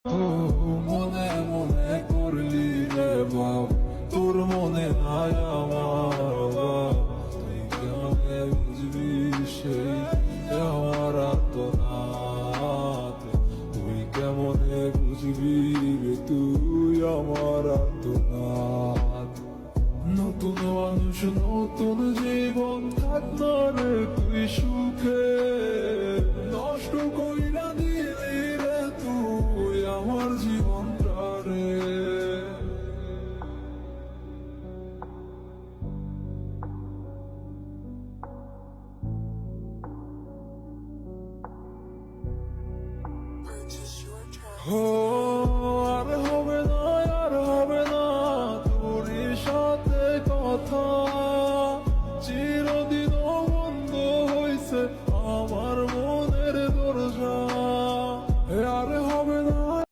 ও মনে মনে করলি রে বাপ, তোর মনে নাই আমার অভাব। তুই কেমনে বুঝবি সেই আমার আর্তনাদ, তুই কেমনে বুঝবি রে তুই আমার আর্তনাদ। নতুন মানুষ নতুন জীবন, থাক না